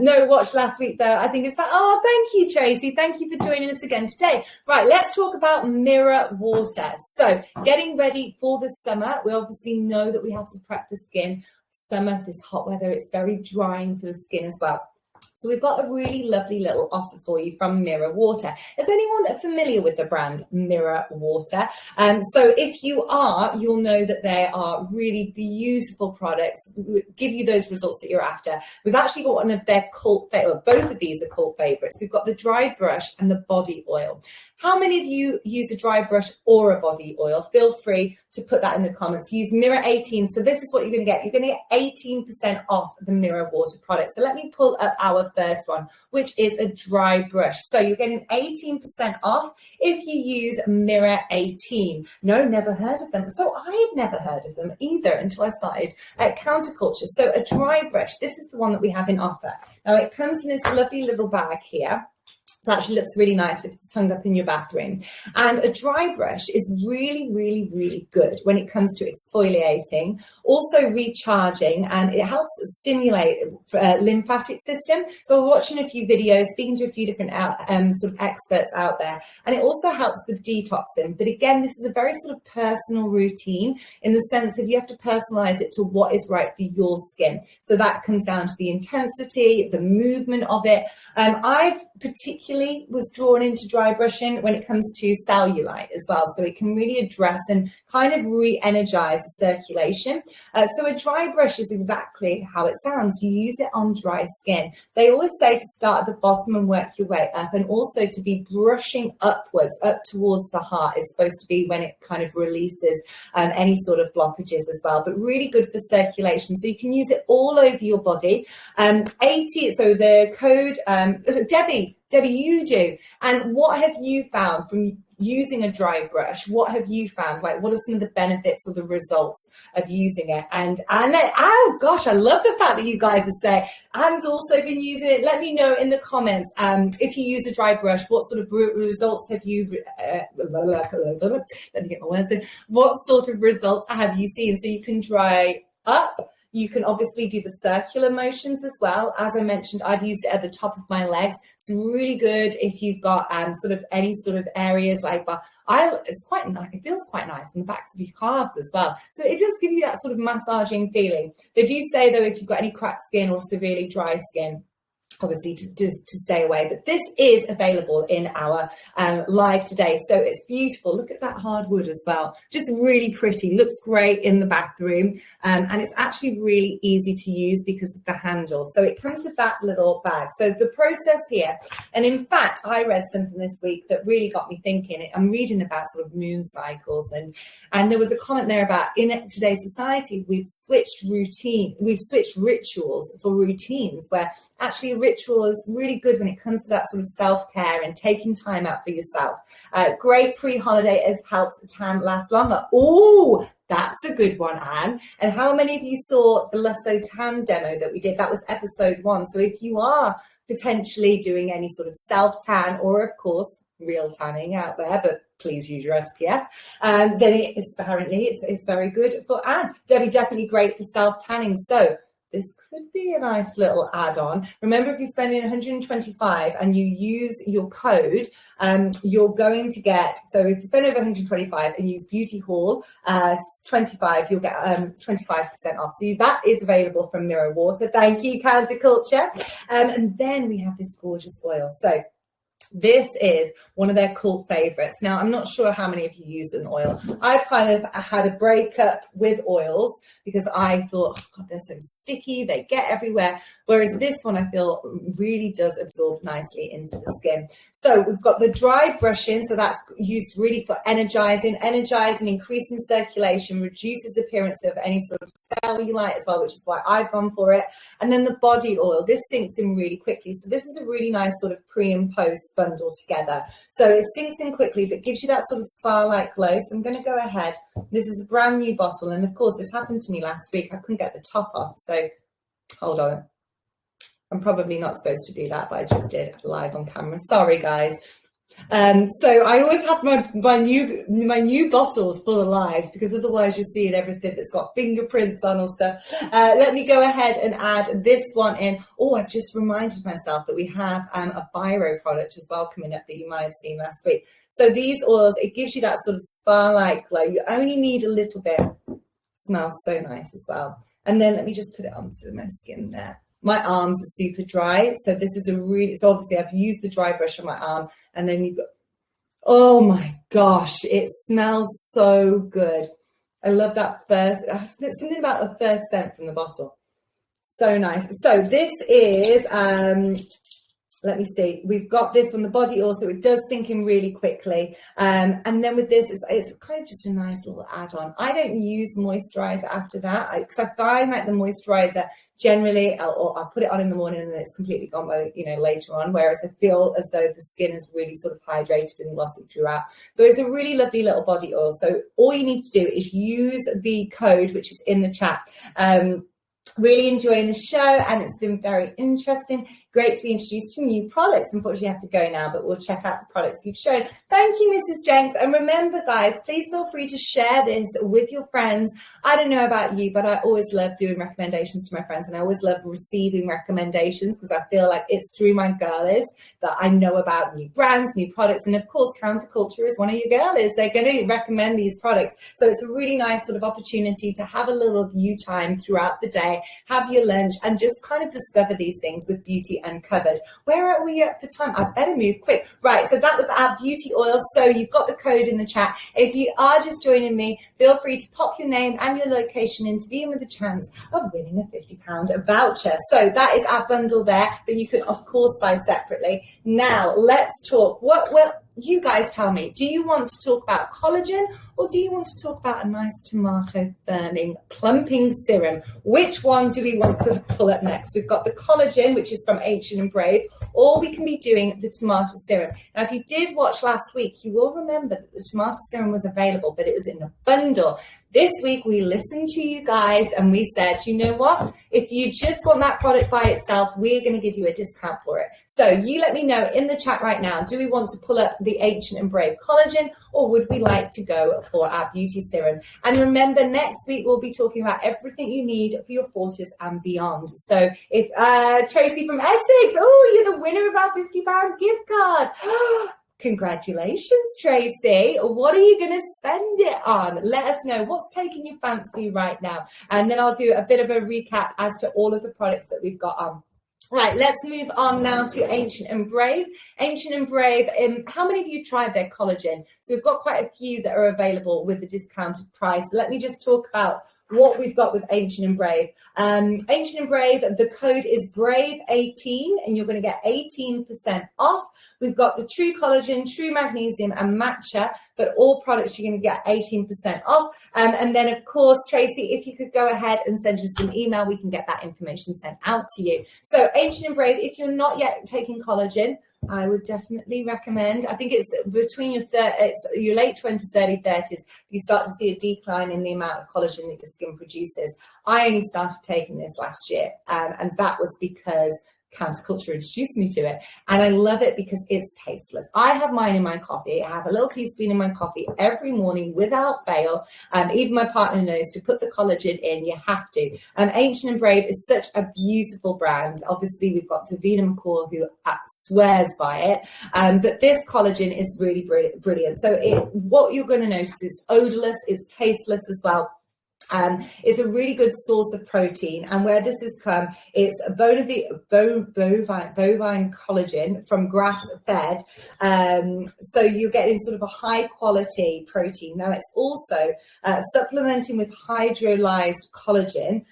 No watch last week, though. I think it's like, oh, thank you, Tracy. Thank you for joining us again today. Right, let's talk about Mirror Water. So getting ready for the summer. We obviously know that we have to prep the skin. Summer, this hot weather, it's very drying for the skin as well. So we've got a really lovely little offer for you from Mirror Water. Is anyone familiar with the brand Mirror Water? So if you are, you'll know that they are really beautiful products, give you those results that you're after. We've actually got one of their cult favorites. Both of these are cult favorites. We've got the dry brush and the body oil. How many of you use a dry brush or a body oil? Feel free to put that in the comments. Use Mirror 18. So this is what you're going to get. You're going to get 18% off the Mirror Water product. So let me pull up our first one, which is a dry brush. So you're getting 18% off if you use Mirror 18. No, never heard of them. So I had never heard of them either until I started at Counterculture. So a dry brush, this is the one that we have in offer. Now it comes in this lovely little bag here. It actually looks really nice if it's hung up in your bathroom. And a dry brush is really, really, really good when it comes to exfoliating, also recharging, and it helps stimulate lymphatic system. So we're watching a few videos, speaking to a few different sort of experts out there, and it also helps with detoxing. But again, this is a very sort of personal routine in the sense of you have to personalize it to what is right for your skin. So that comes down to the intensity, the movement of it. I've particularly particularly was drawn into dry brushing when it comes to cellulite as well. So it can really address and kind of re-energize the circulation. So a dry brush is exactly how it sounds. You use it on dry skin. They always say to start at the bottom and work your way up, and also to be brushing upwards, up towards the heart is supposed to be when it kind of releases any sort of blockages as well, but really good for circulation. So you can use it all over your body. 80, so the code, Debbie, you do. And what have you found from using a dry brush? What have you found? Like, what are some of the benefits or the results of using it? And oh gosh, I love the fact that you guys are saying Anne's also been using it. Let me know in the comments if you use a dry brush, what sort of results have you let me get my words in. What sort of results have you seen? So you can dry up. You can obviously do the circular motions as well. As I mentioned, I've used it at the top of my legs. It's really good if you've got sort of any sort of areas like, but it's quite nice. It feels quite nice on the backs of your calves as well. So it does give you that sort of massaging feeling. They do say though, if you've got any cracked skin or severely dry skin, obviously to stay away, but this is available in our live today. So it's beautiful. Look at that hardwood as well, just really pretty, looks great in the bathroom, and it's actually really easy to use because of the handle. So it comes with that little bag. So the process here, and in fact I read something this week that really got me thinking. I'm reading about sort of moon cycles, and there was a comment there about in today's society we've switched rituals for routines, where actually a ritual is really good when it comes to that sort of self-care and taking time out for yourself. Great pre-holiday has helped the tan last longer. Oh, that's a good one, Anne. And how many of you saw the Lusso tan demo that we did? That was episode 1. So if you are potentially doing any sort of self-tan, or of course, real tanning out there, but please use your SPF, then it's very good for Anne. Debbie, definitely great for self-tanning. So this could be a nice little add-on. Remember, if you're spending 125 and you use your code, you're going to get, so if you spend over 125 and use Beauty Hall 25, you'll get 25% off. So that is available from Mirror Water. Thank you, Counterculture. And then we have this gorgeous oil. So this is one of their cult favorites. Now, I'm not sure how many of you use an oil. I've kind of had a breakup with oils because I thought, oh God, they're so sticky, they get everywhere. Whereas this one, I feel really does absorb nicely into the skin. So we've got the dry brushing. So that's used really for energizing, increasing circulation, reduces appearance of any sort of cellulite as well, which is why I've gone for it. And then the body oil, this sinks in really quickly. So this is a really nice sort of pre and post bundle together. So it sinks in quickly, but gives you that sort of spa-like glow. So I'm going to go ahead. This is a brand new bottle. And of course, this happened to me last week. I couldn't get the top off. So hold on. I'm probably not supposed to do that, but I just did live on camera. Sorry, guys. So I always have my new bottles full of lives, because otherwise you're seeing everything that's got fingerprints on or stuff. Let me go ahead and add this one in. Oh, I've just reminded myself that we have a Byroe product as well coming up that you might have seen last week. So these oils, it gives you that sort of spa-like glow. You only need a little bit. Smells so nice as well. And then let me just put it onto my skin there. My arms are super dry, so this is so obviously I've used the dry brush on my arm, and then you've got, oh my gosh, it smells so good. I love that first, something about the first scent from the bottle. So nice. So this is, let me see, we've got this one, the body oil, so it does sink in really quickly. And then with this, it's kind of just a nice little add-on. I don't use moisturizer after that, because I find like the moisturizer generally, I'll put it on in the morning and then it's completely gone by, later on, whereas I feel as though the skin is really sort of hydrated and glossy throughout. So it's a really lovely little body oil. So all you need to do is use the code, which is in the chat. Really enjoying the show, and it's been very interesting. Great to be introduced to new products. Unfortunately, I have to go now, but we'll check out the products you've shown. Thank you, Mrs. Jenks. And remember, guys, please feel free to share this with your friends. I don't know about you, but I always love doing recommendations to my friends, and I always love receiving recommendations, because I feel like it's through my girlies that I know about new brands, new products. And of course, Counterculture is one of your girlies. They're going to recommend these products. So it's a really nice sort of opportunity to have a little you time throughout the day, have your lunch, and just kind of discover these things with Beauty Beauty Uncovered. Where are we at for time? I better move quick. Right, so that was our beauty oil. So you've got the code in the chat. If you are just joining me, feel free to pop your name and your location in to be in with a chance of winning a £50 voucher. So that is our bundle there, but you can of course buy separately. Now let's talk. Well, you guys tell me, do you want to talk about collagen or do you want to talk about a nice tomato firming plumping serum? Which one do we want to pull up next? We've got the collagen, which is from Ancient and Brave, or we can be doing the tomato serum. Now, if you did watch last week, you will remember that the tomato serum was available, but it was in a bundle. This week, we listened to you guys and we said, you know what? If you just want that product by itself, we're going to give you a discount for it. So you let me know in the chat right now, do we want to pull up the Ancient and Brave collagen or would we like to go for our beauty serum? And remember, next week, we'll be talking about everything you need for your 40s and beyond. So if Tracy from Essex, oh, you're the winner of our £50 gift card. Congratulations, Tracy. What are you going to spend it on? Let us know what's taking your fancy right now. And then I'll do a bit of a recap as to all of the products that we've got on. Right, let's move on now to Ancient and Brave. Ancient and Brave, how many of you tried their collagen? So we've got quite a few that are available with the discounted price. Let me just talk about what we've got with Ancient and Brave. Ancient and Brave, the code is BRAVE18 and you're going to get 18% off. We've got the True Collagen, True Magnesium and Matcha, but all products you're going to get 18% off. And then, of course, Tracy, if you could go ahead and send us an email, we can get that information sent out to you. So Ancient and Brave, if you're not yet taking collagen, I would definitely recommend. I think it's between your late 20s, early 30s, you start to see a decline in the amount of collagen that your skin produces. I only started taking this last year, and that was because counterculture introduced me to it, and I love it because it's tasteless. I have mine in my coffee. I have a little teaspoon in my coffee every morning without fail. Even my partner knows to put the collagen in, you have to. Ancient and Brave is such a beautiful brand. Obviously, we've got Davina McCall who swears by it, but this collagen is really brilliant. So what you're going to notice is odorless, it's tasteless as well. It's a really good source of protein, and where this has come, it's a bovine collagen from grass-fed, so you're getting sort of a high-quality protein. Now, it's also supplementing with hydrolyzed collagen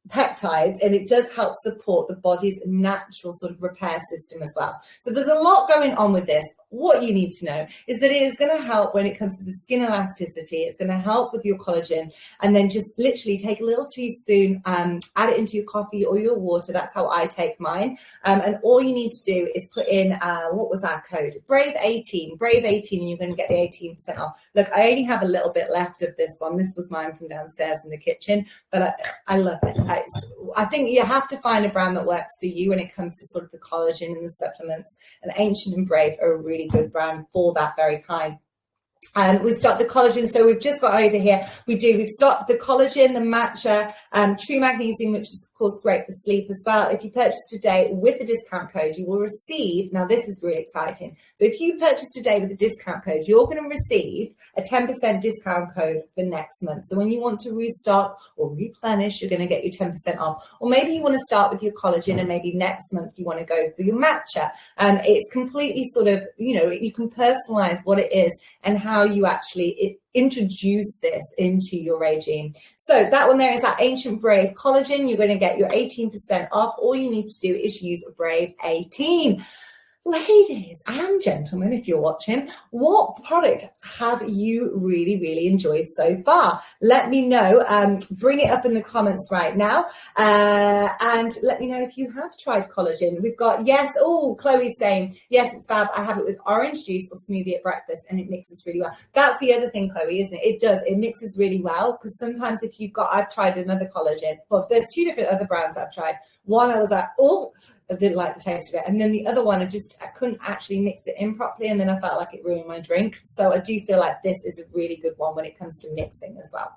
peptides, and it does help support the body's natural sort of repair system as well. So there's a lot going on with this. What you need to know is that it is going to help when it comes to the skin elasticity. It's going to help with your collagen, and then just literally take a little teaspoon, add it into your coffee or your water. That's how I take mine. And all you need to do is put in, what was our code? BRAVE18, and you're going to get the 18% off. Look, I only have a little bit left of this one. This was mine from downstairs in the kitchen, but I love it. I think you have to find a brand that works for you when it comes to sort of the collagen and the supplements, and Ancient and Brave are a really good brand for that very kind. And we start the collagen. So we've just got over here. We've stopped the collagen, the matcha, True Magnesium, which is of course great for sleep as well. If you purchase today with the discount code, you will receive, now this is really exciting. So if you purchase today with the discount code, you're going to receive a 10% discount code for next month. So when you want to restock or replenish, you're going to get your 10% off. Or maybe you want to start with your collagen and maybe next month you want to go for your matcha. It's completely sort of, you can personalize what it is and how you actually introduce this into your regime. So that one there is our Ancient Brave collagen. You're going to get your 18% off. All you need to do is use Brave 18. Ladies and gentlemen, if you're watching, what product have you really enjoyed so far? Let me know. Bring it up in the comments right now. And let me know if you have tried collagen. We've got, yes. Oh, Chloe's saying, yes, it's fab. I have it with orange juice or smoothie at breakfast and it mixes really well. That's the other thing, Chloe, isn't it? It does. It mixes really well because sometimes if I've tried another collagen. Well, there's two different other brands I've tried. One, I was like, oh, I didn't like the taste of it. And then the other one, I couldn't actually mix it in properly. And then I felt like it ruined my drink. So I do feel like this is a really good one when it comes to mixing as well.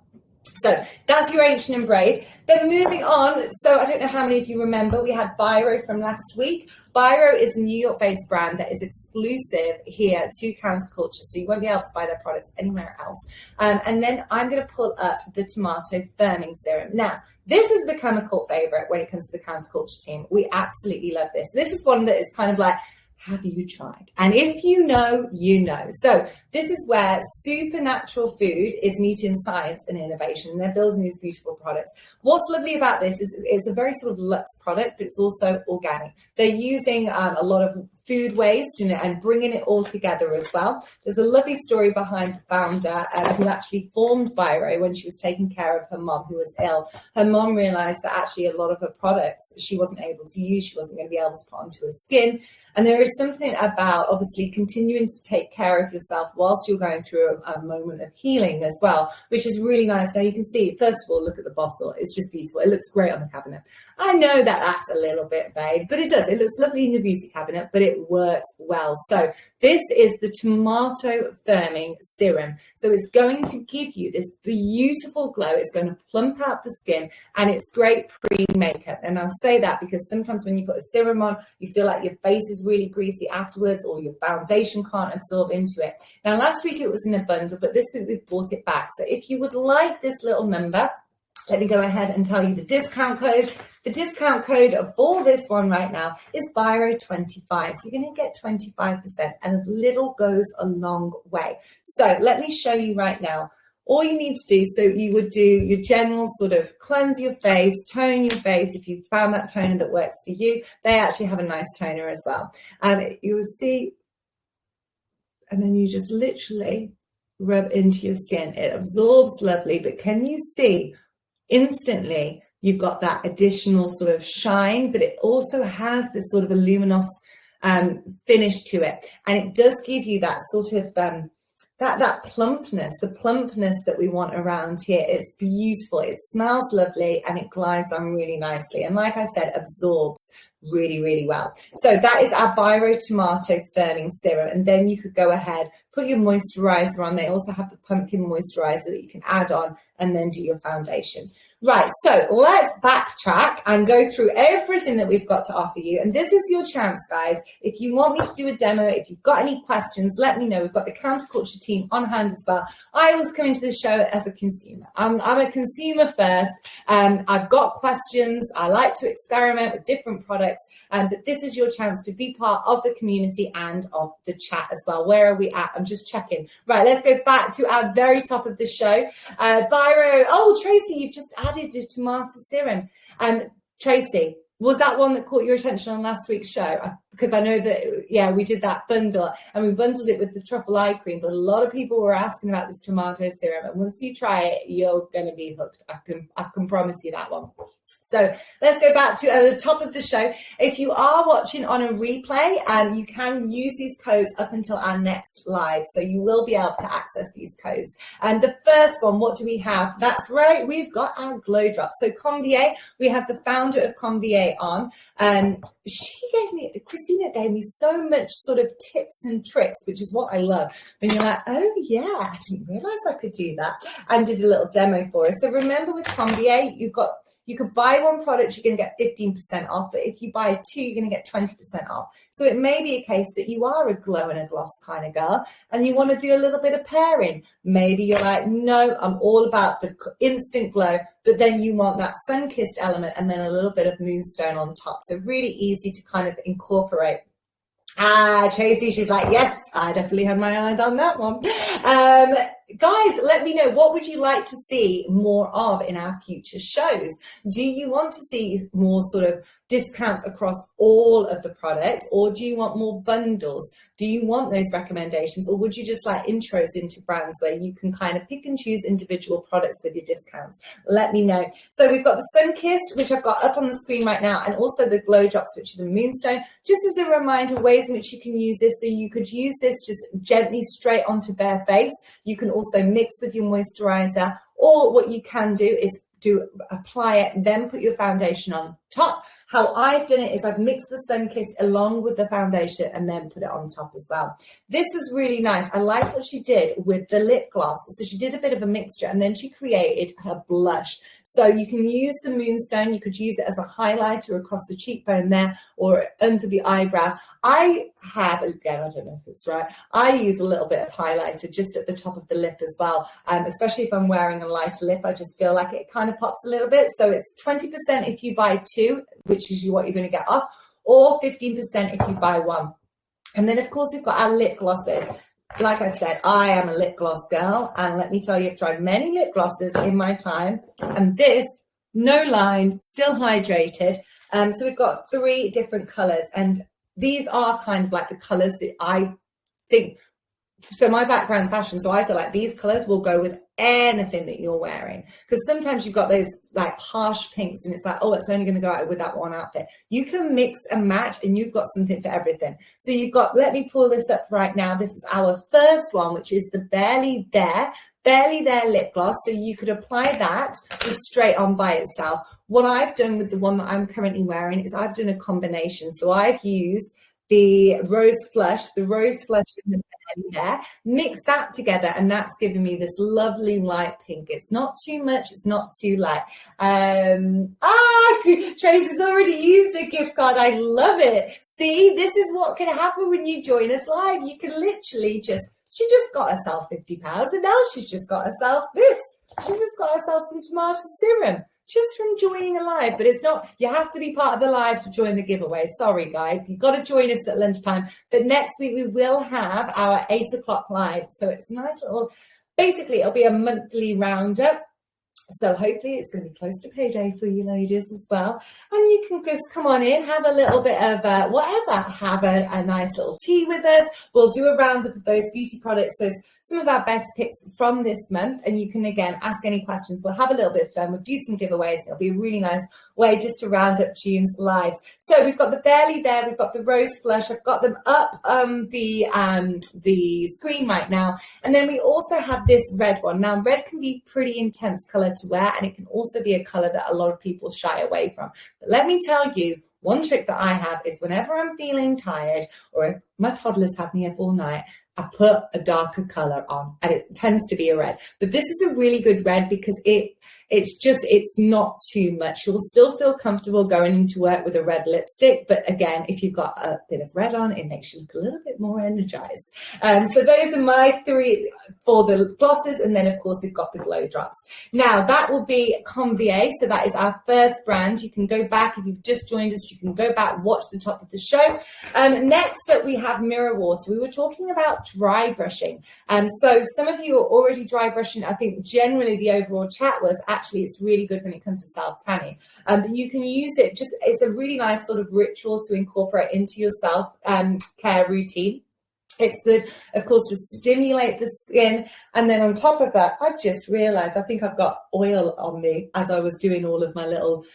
So that's your Ancient and Brave. Then moving on, so I don't know how many of you remember, we had Byroe from last week. Byroe is a New York-based brand that is exclusive here to Counterculture, so you won't be able to buy their products anywhere else. And then I'm going to pull up the tomato firming serum. Now, this has become a cult favorite when it comes to the Counterculture team. We absolutely love this. This is one that is kind of like, have you tried? And if you know, you know. So this is where supernatural food is meeting science and innovation, and they're building these beautiful products. What's lovely about this is it's a very sort of luxe product, but it's also organic. They're using a lot of food waste and bringing it all together as well. There's a lovely story behind the founder who actually formed Byroe when she was taking care of her mom who was ill. Her mom realized that actually a lot of her products she wasn't able to use, she wasn't going to be able to put onto her skin. And there is something about obviously continuing to take care of yourself whilst you're going through a moment of healing as well, which is really nice. Now you can see, first of all, look at the bottle. It's just beautiful. It looks great on the cabinet. I know that that's a little bit vague, but it does. It looks lovely in your beauty cabinet, but it works well. So this is the tomato firming serum. So it's going to give you this beautiful glow. It's going to plump out the skin, and it's great pre-makeup. And I'll say that because sometimes when you put a serum on, you feel like your face is really greasy afterwards, or your foundation can't absorb into it. Now, last week it was in a bundle, but this week we've brought it back. So if you would like this little number, let me go ahead and tell you the discount code. The discount code for this one right now is Byroe25. So you're going to get 25%, and a little goes a long way. So let me show you right now. All you need to do, so you would do your general sort of cleanse your face, tone your face. If you found that toner that works for you, they actually have a nice toner as well. You will see, and then you just literally rub into your skin. It absorbs lovely, but can you see instantly you've got that additional sort of shine, but it also has this sort of a luminous finish to it. And it does give you that sort of that plumpness, the plumpness that we want around here. It's beautiful. It smells lovely, and it glides on really nicely. And like I said, absorbs really, really well. So that is our Byroe Tomato Firming Serum. And then you could go ahead, put your moisturizer on. They also have the pumpkin moisturizer that you can add on, and then do your foundation. Right, so let's backtrack and go through everything that we've got to offer you. And this is your chance, guys. If you want me to do a demo, if you've got any questions, let me know. We've got the Counterculture team on hand as well. I always come into the show as a consumer. I'm a consumer first. I've got questions. I like to experiment with different products. But this is your chance to be part of the community and of the chat as well. Where are we at? I'm just checking. Right, let's go back to our very top of the show. Byroe. Oh, Tracy, you've just added the tomato serum. Tracy, was that one that caught your attention on last week's show? Because I know that, yeah, we did that bundle, and we bundled it with the truffle eye cream, but a lot of people were asking about this tomato serum, and once you try it, you're going to be hooked. I can promise you that one. So let's go back to the top of the show. If you are watching on a replay, you can use these codes up until our next live. So you will be able to access these codes. And the first one, what do we have? That's right, we've got our glow drop. So Convie, we have the founder of Convie on. Christina gave me so much sort of tips and tricks, which is what I love. And you're like, oh yeah, I didn't realize I could do that. And did a little demo for us. So remember with Convie, you could buy one product, you're going to get 15% off, but if you buy two, you're going to get 20% off. So it may be a case that you are a glow and a gloss kind of girl, and you want to do a little bit of pairing. Maybe you're like, no, I'm all about the instant glow, but then you want that sun-kissed element and then a little bit of moonstone on top. So really easy to kind of incorporate. Tracy, she's like, yes, I definitely had my eyes on that one. Guys, let me know, what would you like to see more of in our future shows? Do you want to see more sort of discounts across all of the products, or do you want more bundles? Do you want those recommendations, or would you just like intros into brands where you can kind of pick and choose individual products with your discounts? Let me know. So we've got the Sun Kissed, which I've got up on the screen right now, and also the Glow Drops, which are the Moonstone. Just as a reminder, ways in which you can use this. So you could use this just gently straight onto bare face. You can also mix with your moisturizer, or what you can do is apply it, then put your foundation on, top. How I've done it is I've mixed the Sunkissed along with the foundation and then put it on top as well. This was really nice. I like what she did with the lip gloss. So she did a bit of a mixture and then she created her blush. So you can use the Moonstone. You could use it as a highlighter across the cheekbone there or under the eyebrow. I have, again, I don't know if it's right, I use a little bit of highlighter just at the top of the lip as well, especially if I'm wearing a lighter lip. I just feel like it kind of pops a little bit. So it's 20% if you buy two, which is what you're going to get off, or 15% if you buy one. And then, of course, we've got our lip glosses. Like I said, I am a lip gloss girl, and let me tell you, I've tried many lip glosses in my time, and this, no line, still hydrated. So we've got 3 different colors, and these are kind of like the colors that I think, so my background's fashion, so I feel like these colors will go with anything that you're wearing, because sometimes you've got those like harsh pinks and it's like, oh, it's only going to go out with that one outfit. You can mix and match and you've got something for everything. So you've got, let me pull this up right now. This is our first one, which is the Barely There lip gloss. So you could apply that just straight on by itself. What I've done with the one that I'm currently wearing is I've done a combination. So I've used the rose flush in the there, mix that together, and that's giving me this lovely light pink. It's not too much, it's not too light. Tracy's already used a gift card. I love it. See, this is what can happen when you join us live. You can literally she just got herself £50 and now she's just got herself this. She's just got herself some tomato serum just from joining a live. But it's not, you have to be part of the live to join the giveaway. Sorry, guys. You've got to join us at lunchtime. But next week we will have our 8 o'clock live. So it's a nice little, basically it'll be a monthly roundup. So hopefully it's going to be close to payday for you ladies as well. And you can just come on in, have a little bit of whatever, have a nice little tea with us. We'll do a roundup of those beauty products, some of our best picks from this month. And you can, again, ask any questions. We'll have a little bit of fun. We'll do some giveaways. It'll be a really nice way just to round up June's lives. So we've got the Barely There. We've got the Rose Flush. I've got them up the screen right now. And then we also have this red one. Now, red can be a pretty intense color to wear, and it can also be a color that a lot of people shy away from. But let me tell you, one trick that I have is whenever I'm feeling tired or if my toddlers have me up all night, I put a darker color on, and it tends to be a red. But this is a really good red because it's not too much. You'll still feel comfortable going into work with a red lipstick. But again, if you've got a bit of red on, it makes you look a little bit more energized. So those are my 3 for the glosses. And then, of course, we've got the glow drops. Now, that will be Convie. So that is our first brand. You can go back. If you've just joined us, you can go back, watch the top of the show. Next up, we have Mirror Water. We were talking about dry brushing. So some of you are already dry brushing. I think generally the overall chat was actually it's really good when it comes to self-tanning. But you can use it it's a really nice sort of ritual to incorporate into your self-care routine. It's good, of course, to stimulate the skin. And then on top of that, I've just realized I think I've got oil on me as I was doing all of my little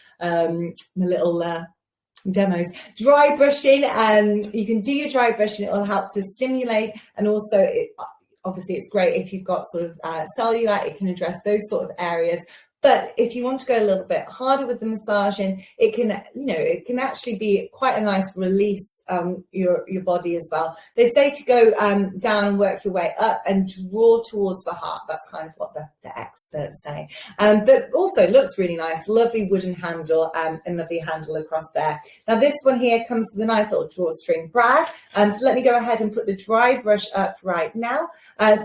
demos. Dry brushing, and you can do your dry brushing. It will help to stimulate, and also obviously it's great if you've got sort of cellulite. It can address those sort of areas. But if you want to go a little bit harder with the massaging, it can actually be quite a nice release your body as well. They say to go down and work your way up and draw towards the heart. That's kind of what the experts say. But also looks really nice. Lovely wooden handle and lovely handle across there. Now this one here comes with a nice little drawstring brad. So let me go ahead and put the dry brush up right now.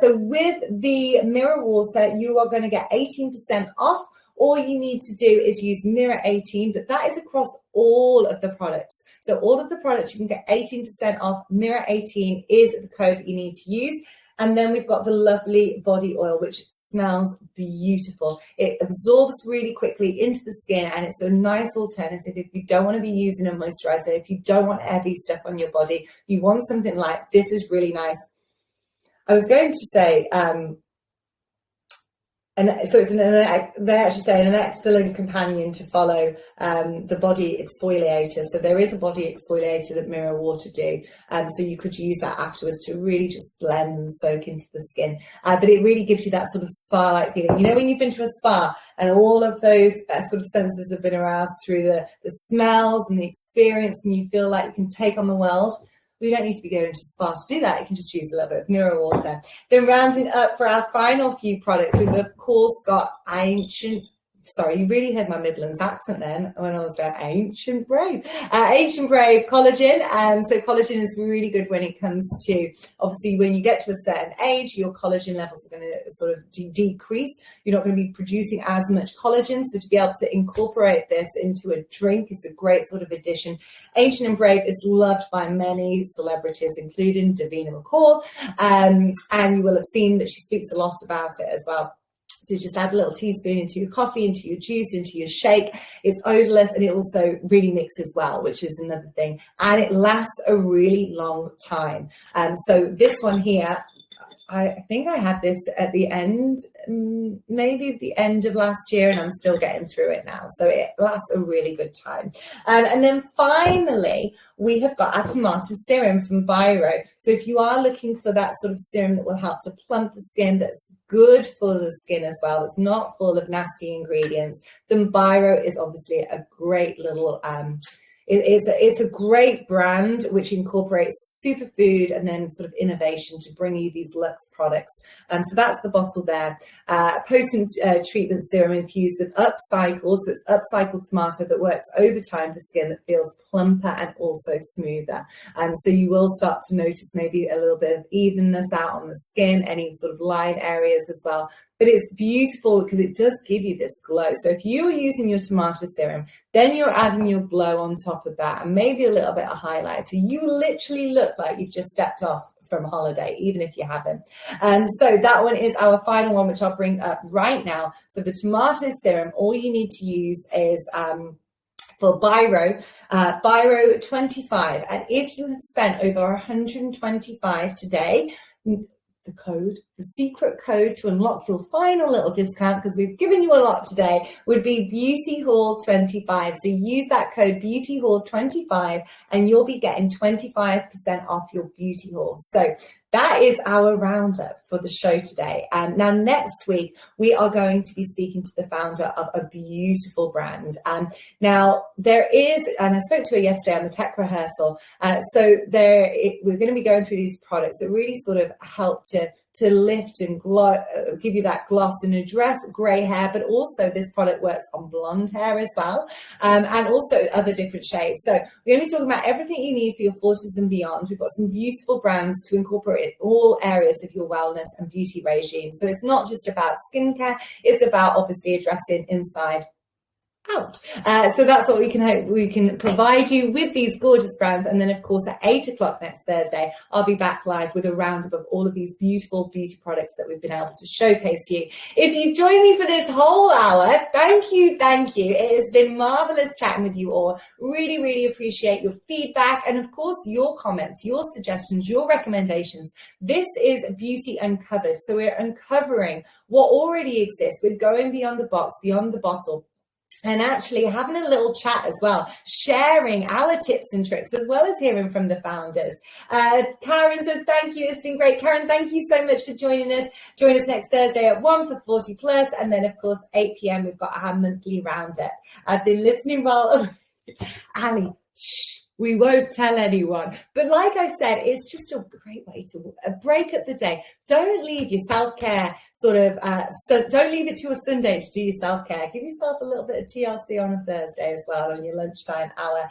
So with the Mirror Water, you are going to get 18% off. All you need to do is use Mirror 18, but that is across all of the products. So all of the products, you can get 18% off. Mirror 18 is the code that you need to use. And then we've got the lovely body oil, which smells beautiful. It absorbs really quickly into the skin, and it's a nice alternative if you don't want to be using a moisturizer, if you don't want heavy stuff on your body, you want something like this is really nice. I was going to say, And so it's they actually say an excellent companion to follow the body exfoliator. So there is a body exfoliator that Mirror Water do. So you could use that afterwards to really just blend and soak into the skin. But it really gives you that sort of spa-like feeling. You know, when you've been to a spa and all of those sort of senses have been aroused through the smells and the experience, and you feel like you can take on the world. We don't need to be going to the spa to do that. You can just use a little bit of Mirror Water. Then rounding up for our final few products, we've of course got you really heard my Midlands accent then when I was there, Ancient Brave collagen. So collagen is really good when it comes to, obviously, when you get to a certain age, your collagen levels are going to sort of decrease. You're not going to be producing as much collagen. So to be able to incorporate this into a drink is a great sort of addition. Ancient and Brave is loved by many celebrities, including Davina McCall. And you will have seen that she speaks a lot about it as well. So just add a little teaspoon into your coffee, into your juice, into your shake. It's odorless, and it also really mixes well, which is another thing. And it lasts a really long time. So this one here, I think I had this at the end, maybe the end of last year, and I'm still getting through it now. So it lasts a really good time. And then finally, we have got our tomato serum from Byroe. So if you are looking for that sort of serum that will help to plump the skin, that's good for the skin as well, that's not full of nasty ingredients, then Byroe is obviously a great little it's a great brand which incorporates superfood and then sort of innovation to bring you these luxe products. So that's the bottle there. Potent treatment serum infused with upcycled, so it's upcycled tomato that works overtime for skin that feels plumper and also smoother. So you will start to notice maybe a little bit of evenness out on the skin, any sort of line areas as well. But it's beautiful because it does give you this glow. So if you're using your tomato serum, then you're adding your glow on top of that and maybe a little bit of highlighter. You literally look like you've just stepped off from a holiday, even if you haven't. So that one is our final one, which I'll bring up right now. So the tomato serum, all you need to use is for Byroe 25. And if you have spent over 125 today, the secret code to unlock your final little discount, because we've given you a lot today, would be Beauty Hall 25. So use that code Beauty Hall 25 and you'll be getting 25% off your Beauty Hall. So that is our roundup for the show today. Now, next week, we are going to be speaking to the founder of a beautiful brand. Now, there is, and I spoke to her yesterday on the tech rehearsal, we're going to be going through these products that really sort of help to lift and give you that gloss and address grey hair, but also this product works on blonde hair as well, and also other different shades. So we're going to be talking about everything you need for your 40s and beyond. We've got some beautiful brands to incorporate all areas of your wellness and beauty regime. So it's not just about skincare, it's about obviously addressing inside out. So that's what we can hope we can provide you with, these gorgeous brands. And then of course at 8 o'clock next Thursday, I'll be back live with a roundup of all of these beautiful beauty products that we've been able to showcase you. If you've joined me for this whole hour, thank you. It has been marvelous chatting with you all. Really, really appreciate your feedback and of course your comments, your suggestions, your recommendations. This is Beauty Uncovered. So we're uncovering what already exists. We're going beyond the box, beyond the bottle, and actually having a little chat as well, sharing our tips and tricks, as well as hearing from the founders. Karen says, thank you. It's been great. Karen, thank you so much for joining us. Join us next Thursday at 1 for 40 plus. And then, of course, 8 p.m. we've got our monthly roundup. I've been listening while... Ali, shh. We won't tell anyone. But like I said, it's just a great way to break up the day. Don't leave your self-care don't leave it to a Sunday to do your self-care. Give yourself a little bit of TLC on a Thursday as well on your lunchtime hour.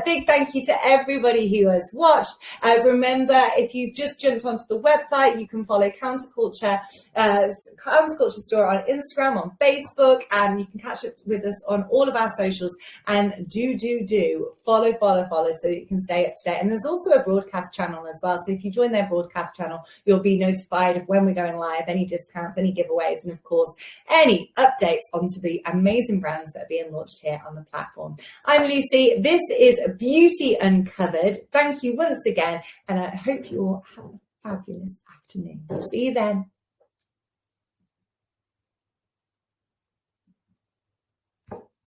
Big thank you to everybody who has watched. Remember, if you've just jumped onto the website, you can follow Counterculture Store on Instagram, on Facebook, and you can catch up with us on all of our socials. And do follow so that you can stay up to date. And there's also a broadcast channel as well. So if you join their broadcast channel, you'll be notified of when we're going live, any discounts, any giveaways, and of course, any updates onto the amazing brands that are being launched here on the platform. I'm Lucy. This is Beauty Uncovered. Thank you once again. And I hope you all have a fabulous afternoon. See you then.